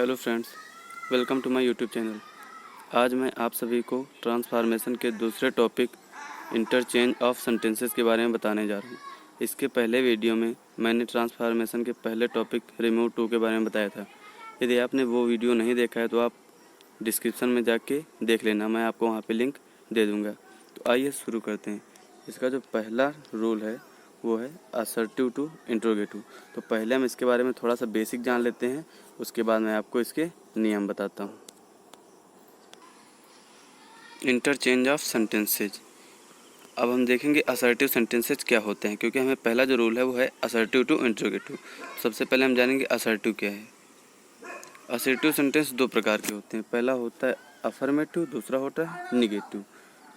Hello friends, welcome to my YouTube channel. आज मैं आप सभी को ट्रांसफॉर्मेशन के दूसरे टॉपिक इंटरचेंज ऑफ सेंटेंसेस के बारे में बताने जा रहा हूँ। इसके पहले वीडियो में मैंने ट्रांसफॉर्मेशन के पहले टॉपिक रिमूव टू के बारे में बताया था। यदि आपने वो वीडियो नहीं देखा है तो आप डिस्क्रिप्शन में जाके देख लेना, मैं आपको वहाँ पर लिंक दे दूँगा। तो आइए शुरू करते हैं। इसका जो पहला रूल है वो है असर्टिव टू इंट्रोगेटिव। तो पहले हम इसके बारे में थोड़ा सा बेसिक जान लेते हैं, उसके बाद मैं आपको इसके नियम बताता हूँ। Interchange of sentences. अब हम देखेंगे असर्टिव सेंटेंसेज क्या होते हैं, क्योंकि हमें पहला जो रूल है वो है असर्टिव टू इंट्रोगेटिव। सबसे पहले हम जानेंगे असर्टिव क्या है। असर्टिव सेंटेंस दो प्रकार के होते हैं, पहला होता है अफर्मेटिव, दूसरा होता है निगेटिव।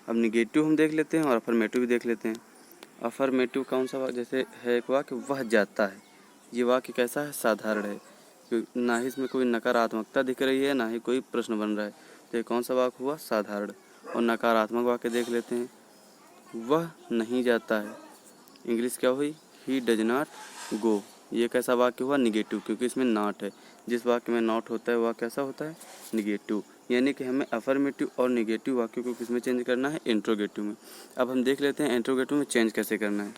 अब निगेटिव हम देख लेते हैं और अफर्मेटिव भी देख लेते हैं। अफर्मेटिव कौन सा वाक्य, जैसे है एक वाक्य वह जाता है। ये वाक्य कैसा है, साधारण है, ना ही इसमें कोई नकारात्मकता दिख रही है, ना ही कोई प्रश्न बन रहा है। तो ये कौन सा वाक्य हुआ, साधारण। और नकारात्मक वाक्य देख लेते हैं, वह नहीं जाता है। इंग्लिश क्या हुई, ही डज नॉट गो। ये कैसा वाक्य हुआ, निगेटिव, क्योंकि इसमें नॉट है। जिस वाक्य में नॉट होता है वह कैसा होता है, निगेटिव। यानी कि हमें अफर्मेटिव और निगेटिव वाक्यों को किस में चेंज करना है, इंट्रोगेटिव में। अब हम देख लेते हैं इंट्रोगेटिव में चेंज कैसे करना है।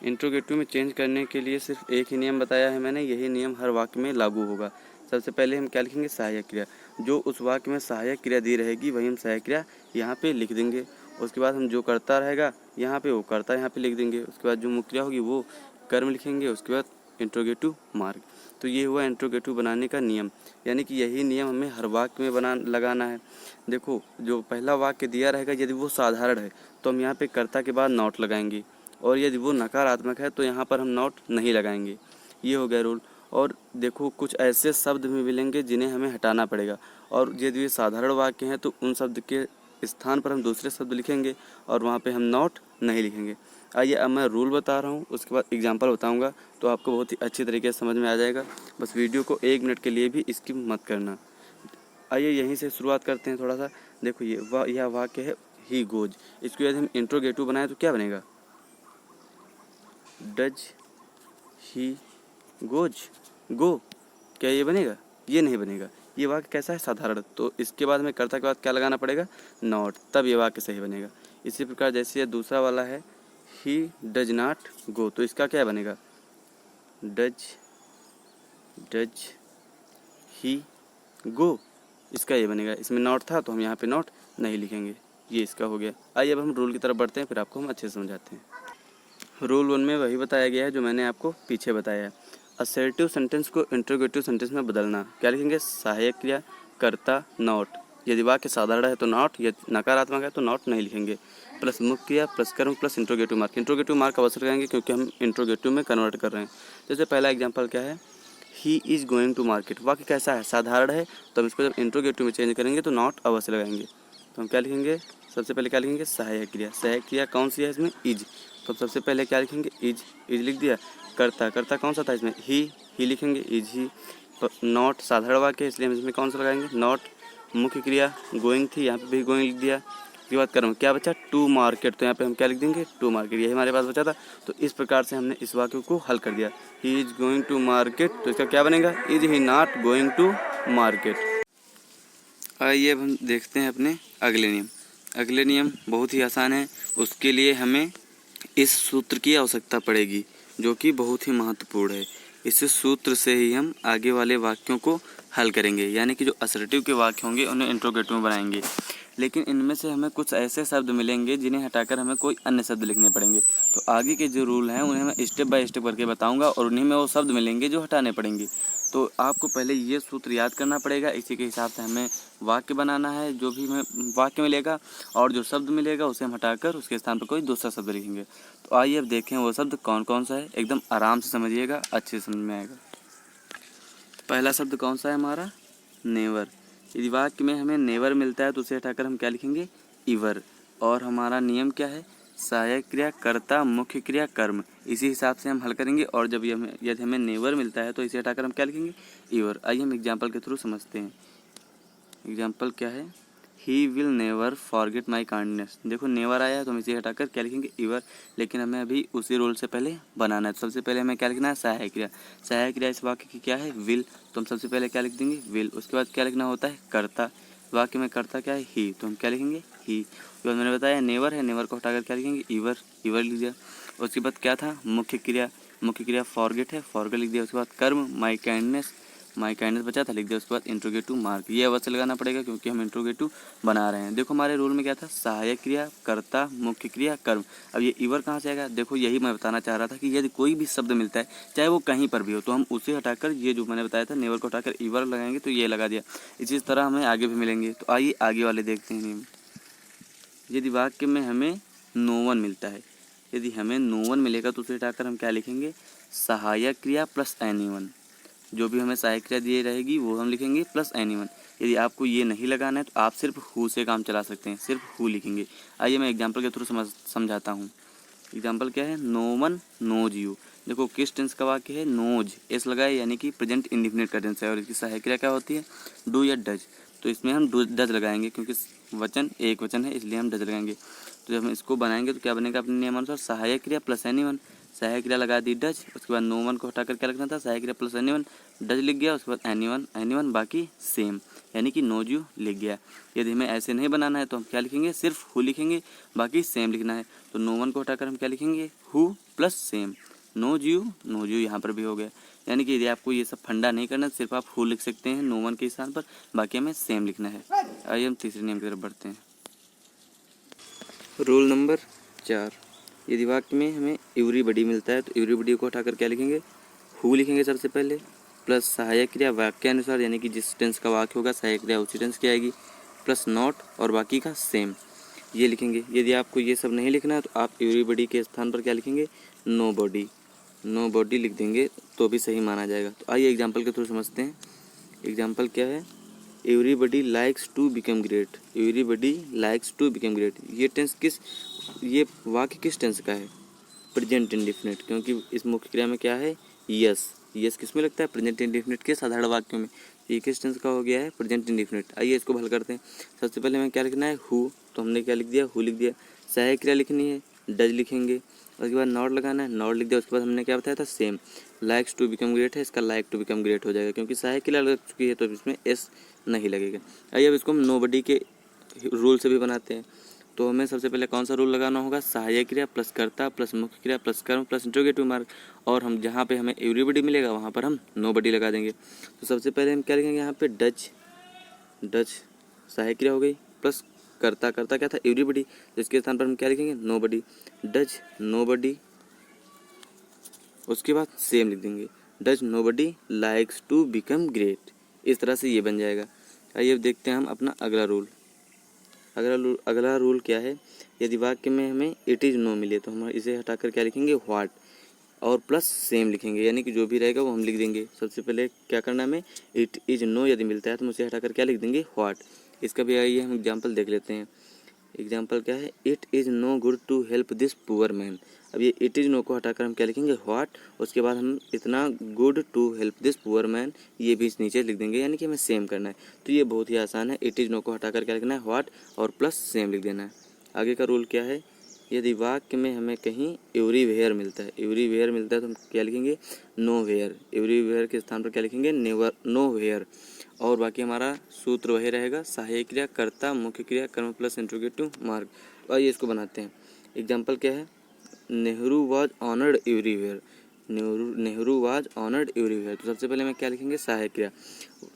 इंट्रोगेटिव में चेंज करने के लिए सिर्फ एक ही नियम बताया है मैंने, यही नियम हर वाक्य में लागू होगा। सबसे पहले हम क्या लिखेंगे, सहायक क्रिया। जो उस वाक्य में सहायक क्रिया दी रहेगी वही हम सहायक क्रिया यहाँ पे लिख देंगे। उसके बाद हम जो करता रहेगा यहाँ पे वो करता यहाँ पे लिख देंगे। उसके बाद जो मुख्य क्रिया होगी वो कर्म लिखेंगे। उसके बाद इंट्रोगेटिव मार्ग। तो ये हुआ इंट्रोगेटिव बनाने का नियम, यानी कि यही नियम हमें हर वाक्य में लगाना है। देखो, जो पहला वाक्य दिया रहेगा यदि वो साधारण है तो हम यहाँ पे कर्ता के बाद नॉट लगाएंगे, और यदि वो नकारात्मक है तो यहाँ पर हम नॉट नहीं लगाएंगे। ये हो गया रूल। और देखो, कुछ ऐसे शब्द भी मिलेंगे जिन्हें हमें हटाना पड़ेगा, और यदि ये साधारण वाक्य हैं तो उन शब्द के स्थान पर हम दूसरे शब्द लिखेंगे और वहाँ पे हम नॉट नहीं लिखेंगे। आइए अब मैं रूल बता रहा हूँ, उसके बाद एग्जाम्पल बताऊँगा तो आपको बहुत ही अच्छी तरीके से समझ में आ जाएगा। बस वीडियो को 1 मिनट के लिए भी स्किप मत करना। आइए यहीं से शुरुआत करते हैं थोड़ा सा। देखो, यह वाक्य है ही गोज। इसको यदि हम इंट्रोगेटिव बनाए तो क्या बनेगा, डज ही गोज गो। क्या ये बनेगा, ये नहीं बनेगा। ये वाक्य कैसा है, साधारण। तो इसके बाद हमें कर्ता के बाद क्या लगाना पड़ेगा, नॉट, तब ये वाक्य सही बनेगा। इसी प्रकार जैसे ये दूसरा वाला है ही डज नॉट गो, तो इसका क्या बनेगा, डज ही गो। इसका ये बनेगा, इसमें नॉट था तो हम यहाँ पे नॉट नहीं लिखेंगे। ये इसका हो गया। आइए अब हम रूल की तरफ बढ़ते हैं, फिर आपको हम अच्छे से समझाते हैं। रूल 1 में वही बताया गया है जो मैंने आपको पीछे बताया है। असर्टिव सेंटेंस को इंट्रोगेटिव सेंटेंस में बदलना। क्या लिखेंगे, सहायक क्रिया कर्ता नॉट। यदि वाक्य साधारण है तो नॉट, यदि नकारात्मक है तो नॉट नहीं लिखेंगे। प्लस मुख्य क्रिया प्लस कर्म plus interrogative mark. Interrogative mark अवश्य लगाएंगे क्योंकि हम इंट्रोगेटिव में कन्वर्ट कर रहे हैं। जैसे पहला एग्जाम्पल क्या है, he is going to market. वाक्य कैसा है, साधारण है, तो हम इसको जब इंट्रोगेटिव में चेंज करेंगे तो नॉट अवश्य लगाएंगे। तो हम क्या लिखेंगे, सबसे पहले क्या लिखेंगे, सहायक क्रिया। सहायक क्रिया कौन सी है इसमें, इज। तो सबसे पहले क्या लिखेंगे, इज लिख दिया। कर्ता कौन सा था इसमें, ही लिखेंगे, इज ही। नॉट साधारण वाक्य है इसलिए हम इसमें कौन सा लगाएंगे, नॉट। मुख्य क्रिया गोइंग थी, यहाँ पे भी गोइंग लिख दिया। उसके बाद कर्म क्या बचा, टू मार्केट, तो यहाँ पे हम क्या लिख देंगे, टू मार्केट। यही हमारे पास बचा था। तो इस प्रकार से हमने इस वाक्य को हल कर दिया। He is going to market, तो इसका क्या बनेगा, is he not going to market. आइए अब हम देखते हैं अपने अगले नियम। अगले नियम बहुत ही आसान है, उसके लिए हमें इस सूत्र की आवश्यकता पड़ेगी जो कि बहुत ही महत्वपूर्ण है। इस सूत्र से ही हम आगे वाले वाक्यों को हल करेंगे, यानी कि जो असर्टिव के वाक्य होंगे उन्हें इंट्रोगेटिव में बनाएंगे। लेकिन इनमें से हमें कुछ ऐसे शब्द मिलेंगे जिन्हें हटाकर हमें कोई अन्य शब्द लिखने पड़ेंगे। तो आगे के जो रूल हैं उन्हें मैं स्टेप बाय स्टेप करके बताऊंगा, और उन्हीं में वो शब्द मिलेंगे जो हटाने पड़ेंगे। तो आपको पहले ये सूत्र याद करना पड़ेगा, इसी के हिसाब से हमें वाक्य बनाना है। जो भी हमें वाक्य मिलेगा और जो शब्द मिलेगा उसे हम हटाकर उसके स्थान पर कोई दूसरा शब्द लिखेंगे। तो आइए अब देखें वो शब्द कौन कौन सा है, एकदम आराम से समझिएगा, अच्छे से समझ में आएगा। पहला शब्द कौन सा है हमारा, नेवर। यदि वाक्य में हमें नेवर मिलता है तो उसे हटाकर हम क्या लिखेंगे, इवर। और हमारा नियम क्या है, सहायक क्रिया कर्ता मुख्य क्रिया कर्म। इसी हिसाब से हम हल करेंगे। और जब यदि हमें नेवर मिलता है तो इसे हटाकर हम क्या लिखेंगे, इवर। आइए हम एग्जाम्पल के थ्रू समझते हैं। एग्जाम्पल क्या है, he will never forget my kindness. देखो नेवर आया है तो हम इसे हटाकर क्या लिखेंगे, इवर। लेकिन हमें अभी उसी रूल से पहले बनाना है। तो सबसे पहले हमें क्या लिखना है, सहायक क्रिया। सहायक क्रिया इस वाक्य की क्या है, विल। तो हम सबसे पहले क्या लिख देंगे, विल। उसके बाद क्या लिखना होता है, कर्ता। वाक्य में कर्ता क्या है, ही। तो हम क्या लिखेंगे, ही। उसके बाद मैंने बताया नेवर है, नेवर को हटाकर क्या लिखेंगे, इवर। इवर लिख दिया। उसके बाद क्या था, मुख्य क्रिया। मुख्य क्रिया फॉरगेट है, फॉरगेट लिख दिया। उसके बाद कर्म माई काइंडनेस, माई काइंडनेस बचा था, लिख दिया। उसके बाद इंट्रोगेटिव मार्क, ये अवश्य लगाना पड़ेगा क्योंकि हम इंट्रोगेटिव बना रहे हैं। देखो हमारे रूल में क्या था, सहायक क्रिया, कर्ता, मुख्य क्रिया, कर्म। अब ये इवर कहाँ से आएगा, देखो यही मैं बताना चाह रहा था कि यदि कोई भी शब्द मिलता है चाहे वो कहीं पर भी हो तो हम उसे हटाकर ये जो मैंने बताया था नेवर को हटाकर इवर लगाएंगे तो ये लगा दिया। इसी तरह हमें आगे भी मिलेंगे। तो आइए आगे वाले देखते हैं नियम। यदि वाक्य में हमें नो वन मिलता है, यदि हमें नो वन मिलेगा तो उसे हटाकर हम क्या लिखेंगे, सहायक क्रिया प्लस एनीवन। जो भी हमें सहायक क्रिया दी रहेगी वो हम लिखेंगे प्लस एनीवन। यदि आपको ये नहीं लगाना है तो आप सिर्फ हु से काम चला सकते हैं, सिर्फ हु लिखेंगे। आइए मैं एग्जांपल के थ्रू समझाता हूँ। एग्जांपल क्या है, नो वन नोज यू। देखो किस टेंस का वाक्य है, नोज, एस लगाए यानी कि प्रेजेंट इंडिफिनिट का टेंस है और इसकी सहायक क्रिया क्या होती है, डू या डज। तो इसमें हम डज लगाएंगे क्योंकि वचन एक वचन है इसलिए हम डज लगाएंगे। तो जब हम इसको बनाएंगे तो क्या बनेगा अपने नियमानुसार, सहायक क्रिया प्लस एनीवन। सहायक क्रिया लगा दी डज, उसके बाद नो वन को हटाकर क्या लिखना था, सहायक क्रिया प्लस एनीवन, डज लिख गया। उसके बाद एनीवन, एनीवन बाकी सेम यानी कि नोज यू लिख गया। यदि हमें ऐसे नहीं बनाना है तो हम क्या लिखेंगे, सिर्फ हु लिखेंगे, बाकी सेम लिखना है। तो नो वन को हटाकर हम क्या लिखेंगे, who plus same, knows you यहाँ पर भी हो गया। यानी कि यदि आपको ये सब फंडा नहीं करना सिर्फ आप हु लिख सकते हैं नो वन के स्थान पर, बाकी हमें सेम लिखना है। आइए हम तीसरे नियम की तरफ बढ़ते हैं। रूल नंबर 4, यदि वाक्य में हमें एवरीबॉडी मिलता है तो एवरीबॉडी को हटाकर क्या लिखेंगे, हु लिखेंगे सबसे पहले, प्लस सहायक क्रिया वाक्यानुसार यानी कि जिस टेंस का वाक्य होगा सहायक क्रिया उसी टेंस की आएगी, प्लस नॉट और बाकी का सेम, ये लिखेंगे। यदि आपको ये सब नहीं लिखना है तो आप एवरीबॉडी के स्थान पर क्या लिखेंगे, नो बॉडी, नो बॉडी लिख देंगे तो भी सही माना जाएगा। तो आइए एग्जाम्पल के थ्रू समझते हैं। एग्जाम्पल क्या है, everybody likes to become great, everybody likes to become great. ये टेंस किस, ये वाक्य किस टेंस का है, प्रेजेंट इंडिफिनिट, क्योंकि इस मुख्य क्रिया में क्या है, यस। यस किस में लगता है, प्रेजेंट इंडिफिनिट के साधारण वाक्यों में। ये किस टेंस का हो गया है, प्रेजेंट इंडिफिनिट। आइए इसको हल करते हैं। सबसे पहले हमें क्या लिखना है, हु। तो हमने क्या लिख दिया, हु लिख दिया। सहायक क्रिया लिखनी है, डज लिखेंगे। उसके बाद नॉट लगाना है, नॉट लिख दिया। उसके बाद हमने क्या बताया था, same. Likes to become great है, इसका लाइक टू बिकम ग्रेट हो जाएगा क्योंकि सहायक क्रिया लग चुकी है तो इसमें एस नहीं लगेगा। आइए अब इसको हम नोबडी के रूल से भी बनाते हैं। तो हमें सबसे पहले कौन सा रूल लगाना होगा, सहायक क्रिया प्लस कर्ता प्लस मुख्य क्रिया प्लस कर्म प्लस इंट्रोगेटिव मार्क, और हम जहाँ पे हमें एवरीबडी मिलेगा वहाँ पर हम नोबडी लगा देंगे। तो सबसे पहले हम क्या लिखेंगे यहाँ पे, डज, डज सहायक क्रिया हो गई, प्लस कर्ता, कर्ता क्या था, एवरीबडी, जिसके स्थान पर हम क्या लिखेंगे, नोबडी, डज नोबडी। उसके बाद सेम लिख देंगे, does nobody likes to become great. इस तरह से ये बन जाएगा। आइए अब देखते हैं हम अपना अगला रूल। अगला रूल क्या है, यदि वाक्य में हमें इट इज़ नो मिले तो हम इसे हटाकर क्या लिखेंगे, व्हाट, और प्लस सेम लिखेंगे यानी कि जो भी रहेगा वो हम लिख देंगे। सबसे पहले क्या करना है हमें, इट इज़ नो यदि मिलता है तो हम उसे हटाकर क्या लिख देंगे, व्हाट। इसका भी आइए हम एग्जाम्पल देख लेते हैं। एग्जाम्पल क्या है, it is no good to help this poor man. अब ये इट इज़ नो को हटाकर हम क्या लिखेंगे, व्हाट। उसके बाद हम इतना good to help this poor man ये भी नीचे लिख देंगे यानी कि हमें सेम करना है। तो ये बहुत ही आसान है, इट इज़ नो को हटाकर क्या लिखना है, व्हाट और प्लस सेम लिख देना है। आगे का रूल क्या है, यदि वाक्य में हमें कहीं एवरीवेयर मिलता है, एवरीवेयर मिलता है तो हम क्या लिखेंगे, नो-वेयर। एवरीवेयर के स्थान पर क्या लिखेंगे, नेवर, नो-वेयर। और बाकी हमारा सूत्र वही रहेगा, सहायक क्रिया, कर्ता, मुख्य क्रिया, कर्म प्लस इंट्रोगेटिव मार्क। तो आइए इसको बनाते हैं। एग्जाम्पल क्या है, Nehru was honoured everywhere, Nehru was honoured everywhere. तो सबसे पहले मैं क्या लिखेंगे, सहायक क्रिया।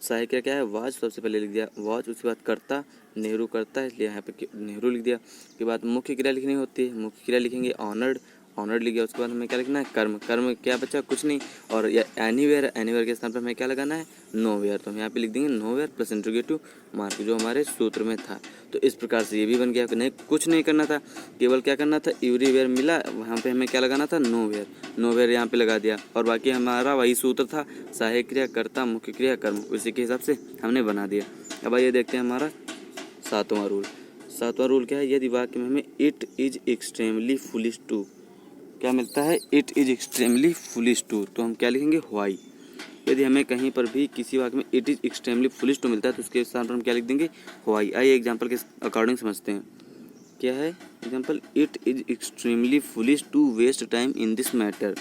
सहायक क्रिया क्या है, वाज, सबसे पहले लिख दिया वाज। उसके बाद कर्ता, नेहरू करता है इसलिए यहाँ पे नेहरू लिख दिया। उसके बाद मुख्य क्रिया लिखनी होती है, मुख्य क्रिया लिखेंगे ऑनर्ड, ऑनर्ड लिख गया। उसके बाद हमें क्या लिखना है, कर्म, कर्म क्या बचा, कुछ नहीं। और या एनीवेयर, एनीवेयर के स्थान पर हमें क्या लगाना है, नोवेयर। तो हम यहाँ पे लिख देंगे नोवेयर प्लस इंट्रोगेटिव मार्क जो हमारे सूत्र में था। तो इस प्रकार से ये भी बन गया। नहीं कुछ नहीं करना था, केवल क्या करना था, एवरीवेयर मिला वहाँ पे हमें क्या लगाना था, नोवेयर, नोवेयर यहाँ पे लगा दिया। और बाकी हमारा वही सूत्र था, सहायक क्रिया, कर्ता, मुख्य क्रिया, कर्म, उसी के हिसाब से हमने बना दिया। अब आइए देखते हैं हमारा सातवां रूल। सातवां रूल क्या है, यदि वाक्य में हमें it is extremely foolish to क्या मिलता है, it is extremely foolish to, तो हम क्या लिखेंगे, व्हाई। यदि हमें कहीं पर भी किसी वाक्य में it is extremely foolish to मिलता है तो उसके स्थान पर हम क्या लिख देंगे, व्हाई। आइए एग्जाम्पल के अकॉर्डिंग समझते हैं। क्या है example, it is extremely foolish to waste time in this matter.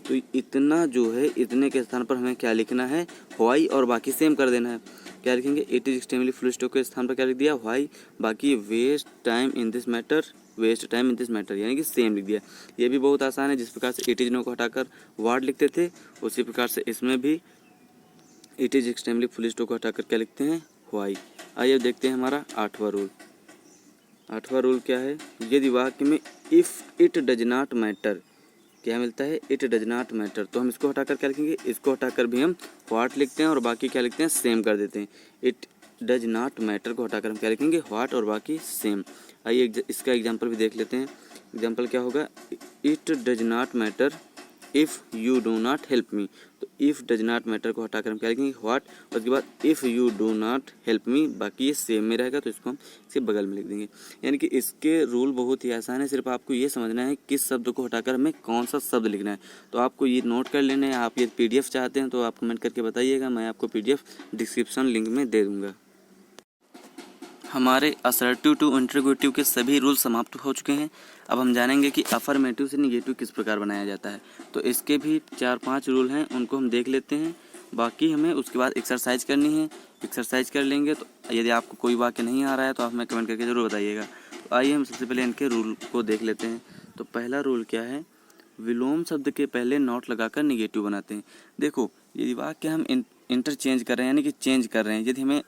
तो इतना जो है, इतने के स्थान पर हमें क्या लिखना है, व्हाई, और बाकी सेम कर देना है। क्या लिखेंगे, it is extremely foolish to के स्थान पर क्या लिख दिया, व्हाई, बाकी waste time in this matter, waste time in this matter यानी कि सेम लिख दिया। ये भी बहुत आसान है, जिस प्रकार से इट इज़ नो को हटाकर वाट लिखते थे उसी प्रकार से इसमें भी it is extremely foolish to को हटाकर क्या लिखते हैं, व्हाई। आइए देखते हैं हमारा 8वां रूल। 8वां रूल क्या है, यदि वाक्य में if it does not matter क्या मिलता है, इट डज नॉट मैटर, तो हम इसको हटाकर क्या लिखेंगे, इसको हटाकर भी हम व्हाट लिखते हैं और बाकी क्या लिखते हैं, सेम कर देते हैं। इट डज नॉट मैटर को हटाकर हम क्या लिखेंगे, व्हाट, और बाकी सेम। आइए इसका एग्जांपल भी देख लेते हैं। एग्जांपल क्या होगा, it does not matter if you do not help me. तो इफ़ डज नॉट मैटर को हटाकर हम क्या लिखेंगे, व्हाट, और उसके बाद if you do not help me, बाकी ये सेम में रहेगा तो इसको हम इसके बगल में लिख देंगे। यानी कि इसके रूल बहुत ही आसान है, सिर्फ आपको ये समझना है किस शब्द को हटाकर हमें कौन सा शब्द लिखना है। तो आपको ये नोट कर लेना है। आप ये PDF चाहते हैं तो आप कमेंट करके बताइएगा, मैं आपको PDF डिस्क्रिप्शन लिंक में दे दूँगा। हमारे असर्टिव टू इंटरोगेटिव के सभी रूल समाप्त हो चुके हैं। अब हम जानेंगे कि अफर्मेटिव से निगेटिव किस प्रकार बनाया जाता है। तो इसके भी 4-5 रूल हैं, उनको हम देख लेते हैं। बाकी हमें उसके बाद एक्सरसाइज करनी है। एक्सरसाइज कर लेंगे तो यदि आपको कोई वाक्य नहीं आ रहा है तो आप हमें कमेंट करके ज़रूर बताइएगा। तो आइए हम सबसे पहले इनके रूल को देख लेते हैं। तो पहला रूल क्या है, विलोम शब्द के पहले नॉट लगाकर निगेटिव बनाते हैं। देखो, यदि वाक्य हम इंटरचेंज कर रहे हैं यानी कि चेंज कर रहे हैं, यदि हमें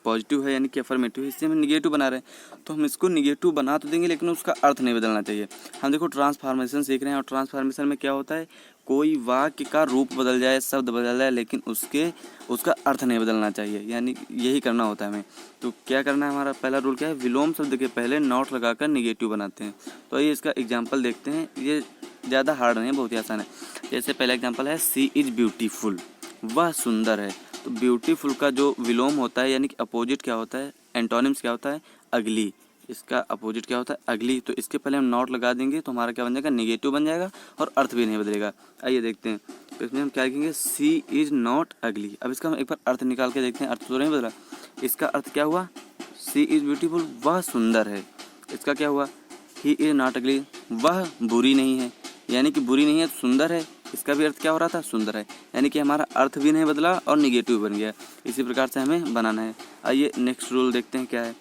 पॉजिटिव है यानी कि अफर्मेटिव है, इससे हम निगेटिव बना रहे हैं तो हम इसको निगेटिव बना तो देंगे लेकिन उसका अर्थ नहीं बदलना चाहिए। हम देखो ट्रांसफॉर्मेशन सीख रहे हैं और ट्रांसफॉर्मेशन में क्या होता है, कोई वाक्य का रूप बदल जाए, शब्द बदल जाए, लेकिन उसका अर्थ नहीं बदलना चाहिए, यानी यही करना होता है हमें। तो क्या करना है, हमारा पहला रूल क्या है, विलोम शब्द के पहले नॉट लगाकर निगेटिव बनाते हैं। तो ये इसका एग्जाम्पल देखते हैं। ये ज़्यादा हार्ड नहीं है, बहुत ही आसान है। जैसे पहला एग्जाम्पल है, सी इज़ ब्यूटीफुल, वह सुंदर है। तो ब्यूटीफुल का जो विलोम होता है यानी कि अपोजिट क्या होता है, एंटोनिम्स क्या होता है, अगली। इसका अपोजिट क्या होता है, अगली। तो इसके पहले हम नॉट लगा देंगे तो हमारा क्या बन जाएगा, निगेटिव बन जाएगा और अर्थ भी नहीं बदलेगा। आइए देखते हैं। तो इसमें हम क्या लिखेंगे, सी इज़ नॉट अगली। अब इसका हम एक बार अर्थ निकाल के देखते हैं, अर्थ तो नहीं बदला। इसका अर्थ क्या हुआ, सी इज़ ब्यूटीफुल, वह सुंदर है। इसका क्या हुआ, ही इज़ नॉट अगली, वह बुरी नहीं है, यानी कि बुरी नहीं है तो सुंदर है। इसका भी अर्थ क्या हो रहा था, सुंदर है, यानी कि हमारा अर्थ भी नहीं बदला और निगेटिव बन गया। इसी प्रकार से हमें बनाना है। आइए नेक्स्ट रूल देखते हैं क्या है।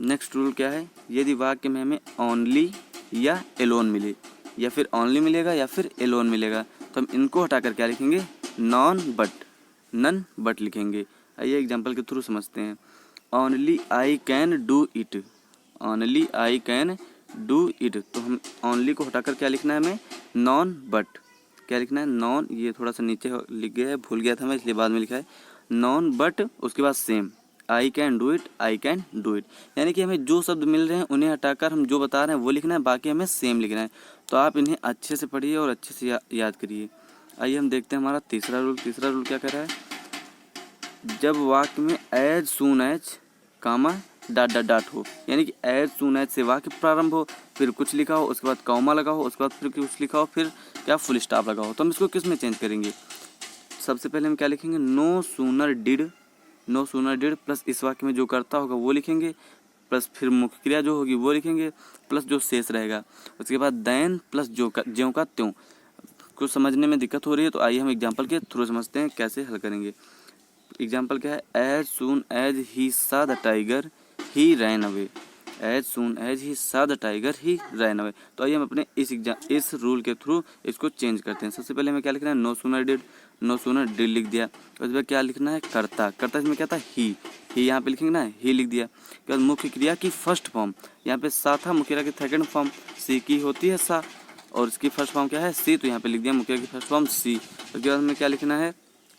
नेक्स्ट रूल क्या है, यदि वाक्य में हमें ओनली या एलोन मिले, या फिर ओनली मिलेगा या फिर एलोन मिलेगा, तो हम इनको हटाकर क्या लिखेंगे, नॉन बट, नन बट लिखेंगे। आइए एग्जाम्पल के थ्रू समझते हैं। Only I can do it, only I can do it. तो हम ओनली को हटाकर क्या लिखना है हमें, नॉन बट। क्या लिखना है, नॉन, ये थोड़ा सा नीचे लिख गया है, भूल गया था मैं इसलिए बाद में लिखा है, नॉन बट, उसके बाद same, I can do it, I can do it. यानी कि हमें जो शब्द मिल रहे हैं उन्हें हटाकर हम जो बता रहे हैं वो लिखना है, बाकी हमें सेम लिखना है। तो आप इन्हें अच्छे से पढ़िए और अच्छे से याद करिए। आइए हम देखते हैं हमारा तीसरा रूल। तीसरा रूल क्या कर रहा है, जब वाक्य में एज सून एज कामा डाट डाट डाट हो, यानी कि एज सून एज से वाक्य प्रारंभ हो, फिर कुछ लिखा हो, उसके बाद कॉमा लगा हो, उसके बाद फिर कुछ लिखा हो, फिर क्या फुल स्टॉप लगा हो, तो हम इसको किस में चेंज करेंगे। सबसे पहले हम क्या लिखेंगे, no sooner did, no sooner did plus इस वाक्य में जो करता होगा वो लिखेंगे, प्लस फिर मुख्य क्रिया जो होगी वो लिखेंगे, प्लस जो शेष रहेगा। उसके बाद देन प्लस ज्यों का त्यों। कुछ समझने में दिक्कत हो रही है तो आइए हम एग्जाम्पल के थ्रू समझते हैं कैसे हल करेंगे। एग्जाम्पल क्या है, as soon as he saw the tiger he ran away, as soon as he saw the tiger he ran away. तो आइए हम अपने इस रूल के थ्रू इसको चेंज करते हैं। सबसे पहले हमें क्या लिखना है, no sooner did, no sooner did लिख दिया। उसके बाद क्या लिखना है, करता, करता इसमें क्या था, ही यहाँ पे लिखेंगे ना, ही लिख दिया। उसके बाद मुख्य क्रिया की फर्स्ट फॉर्म, यहाँ पे सा था, मुख्य क्रिया की सेकंड फॉर्म सी की होती है सा, और इसकी फर्स्ट फॉर्म क्या है, सी, तो यहाँ पे लिख दिया मुख्य क्रिया की फर्स्ट फॉर्म सी। उसके बाद हमें क्या लिखना है,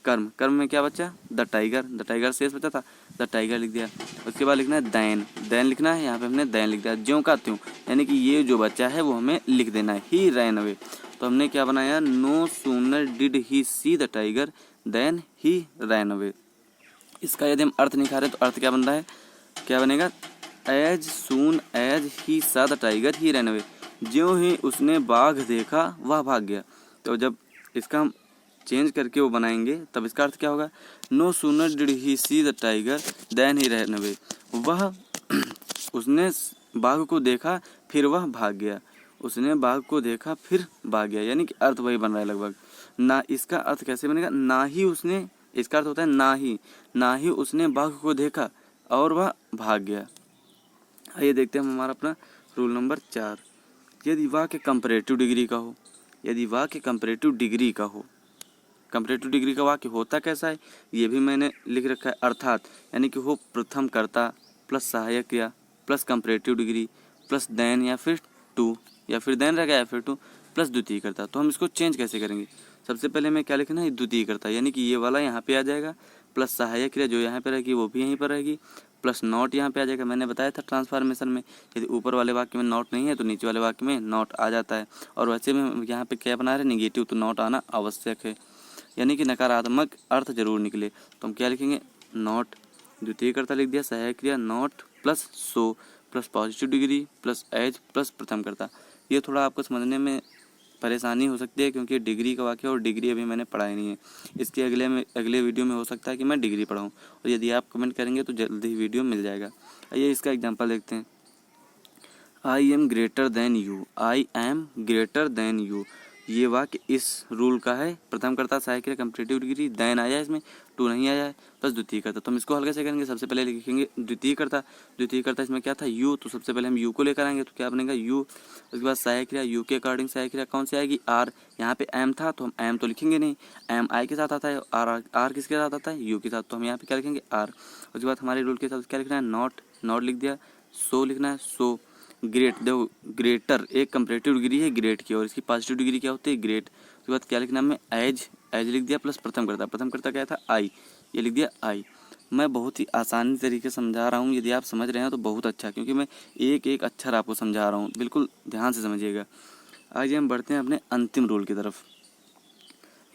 कर्म, कर्म में क्या बचा, द टाइगर, द टाइगर शेष बचा था, द टाइगर लिख दिया। उसके बाद लिखना है दैन, दैन लिखना है, यहाँ पे हमने दैन लिख दिया, ज्यों का त्यों, यानी कि ये जो बचा है वो हमें लिख देना है, ही रैन अवे। तो हमने क्या बनाया, no sooner did he see the tiger then he ran away. इसका यदि हम अर्थ निकालें तो अर्थ क्या बन रहा है, क्या बनेगा, as soon as he saw the tiger he ran away, ज्यों ही उसने बाघ देखा वह भाग गया। तो जब इसका हम चेंज करके वो बनाएंगे तब इसका अर्थ क्या होगा, no sooner did he see the tiger then he run away, वह उसने बाघ को देखा फिर वह भाग गया, उसने बाघ को देखा फिर भाग गया, यानी कि अर्थ वही बन रहा है लगभग। ना इसका अर्थ कैसे बनेगा, ना ही उसने, इसका अर्थ होता है ना ही उसने बाघ को देखा और वह भाग गया। आइए देखते हैं हम हमारा अपना रूल नंबर 4। यदि वाक्य कंपैरेटिव डिग्री का हो, यदि वाक्य कंपैरेटिव डिग्री का हो, कंपैरेटिव डिग्री का वाक्य होता कैसा है ये भी मैंने लिख रखा है, अर्थात यानी कि हो प्रथम कर्ता प्लस सहायक क्रिया plus comparative degree plus then या फिर टू, या फिर देन रहेगा या फिर टू प्लस द्वितीय कर्ता। तो हम इसको चेंज कैसे करेंगे, सबसे पहले मैं क्या लिखना है, द्वितीय कर्ता, यानी कि ये वाला यहाँ पे आ जाएगा, प्लस सहायक क्रिया जो यहाँ पे रहेगी वो भी यहीं पर रहेगी, प्लस नॉट यहाँ पे आ जाएगा। मैंने बताया था ट्रांसफॉर्मेशन में यदि ऊपर वाले वाक्य में नॉट नहीं है तो नीचे वाले वाक्य में नॉट आ जाता है, और वैसे में यहाँ पे क्या बना रहे निगेटिव, तो नॉट आना आवश्यक है, यानी कि नकारात्मक अर्थ जरूर निकले। तो हम क्या लिखेंगे, नॉट, द्वितीय कर्ता लिख दिया, सहायक क्रिया not plus so plus positive degree plus as plus प्रथम कर्ता। ये थोड़ा आपको समझने में परेशानी हो सकती है क्योंकि डिग्री का वाक्य और डिग्री अभी मैंने पढ़ाई नहीं है, इसके अगले वीडियो में हो सकता है कि मैं डिग्री पढ़ाऊँ, और यदि आप कमेंट करेंगे तो जल्दी ही वीडियो मिल जाएगा। आइए इसका एग्जांपल देखते हैं। I am greater than you, I am greater than you, ये वाक्य इस रूल का है, प्रथम कर्ता सहायक क्रिया कंपैरेटिव डिग्री, देन आया है, इसमें टू नहीं आया है, प्लस द्वितीय कर्ता। तो हम इसको हल्के से करेंगे, सबसे पहले लिखेंगे द्वितीय कर्ता इसमें क्या था, यू, तो सबसे पहले हम यू को लेकर आएंगे, तो क्या बनेगा यू, उसके बाद सहायक क्रिया यू के अकॉर्डिंग सहायक क्रिया कौन सी आएगी, आर, यहाँ पे एम था तो हम एम तो लिखेंगे नहीं, एम आई के साथ आता है, आर किसके साथ आता है, यू के साथ, तो हम यहाँ पे क्या लिखेंगे आर। उसके बाद हमारे रूल के साथ क्या लिखना है, नॉट लिख दिया, सो लिखना है, सो ग्रेट, देखो ग्रेटर एक कंपैरेटिव डिग्री है ग्रेट की, और इसकी पॉजिटिव डिग्री क्या होती है ग्रेट। उसके बाद क्या लिखना है, एज लिख दिया प्लस प्रथम कर्ता क्या था आई, ये लिख दिया आई। मैं बहुत ही आसानी तरीके से समझा रहा हूँ, यदि आप समझ रहे हैं तो बहुत अच्छा, क्योंकि मैं एक एक अक्षर आपको समझा रहा हूँ, बिल्कुल ध्यान से समझिएगा। आइए हम बढ़ते हैं अपने अंतिम रूल की तरफ।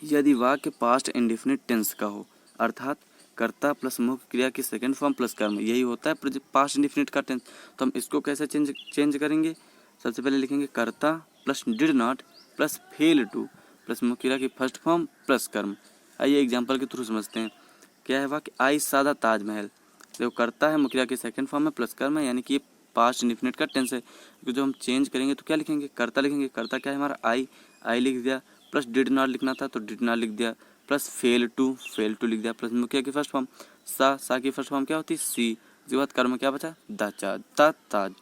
यदि वाक्य पास्ट इंडेफिनिट टेंस का हो, अर्थात कर्ता प्लस मुख्य क्रिया की सेकंड फॉर्म प्लस कर्म, यही होता है पास्ट इंडेफिनिट का टेंस। तो हम इसको कैसे चेंज करेंगे, सबसे पहले लिखेंगे कर्ता plus did not plus fail two plus मुख्य क्रिया की फर्स्ट फॉर्म प्लस कर्म। आइए एग्जाम्पल के थ्रू समझते हैं। क्या है वाक्य, आई सादा ताजमहल, देखो कर्ता है, मुख्य क्रिया की सेकंड फॉर्म में प्लस कर्म है, यानी कि ये पास्ट इंडेफिनिट का टेंस है। तो जो हम चेंज करेंगे तो क्या लिखेंगे, कर्ता लिखेंगे, कर्ता क्या है हमारा आई लिख दिया, प्लस डिड नॉट लिखना था तो डिड नॉट लिख दिया, प्लस फेल टू लिख दिया, प्लस मुख्य की फर्स्ट फॉर्म सा की फर्स्ट फॉर्म क्या होती है सी, उसके बाद कर्म क्या बचा ताज।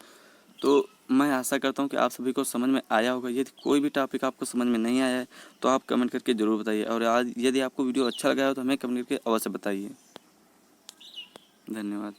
तो मैं आशा करता हूँ कि आप सभी को समझ में आया होगा। यदि कोई भी टॉपिक आपको समझ में नहीं आया है तो आप कमेंट करके ज़रूर बताइए, और आज यदि आपको वीडियो अच्छा लगा हो तो हमें कमेंट करके अवश्य बताइए। धन्यवाद।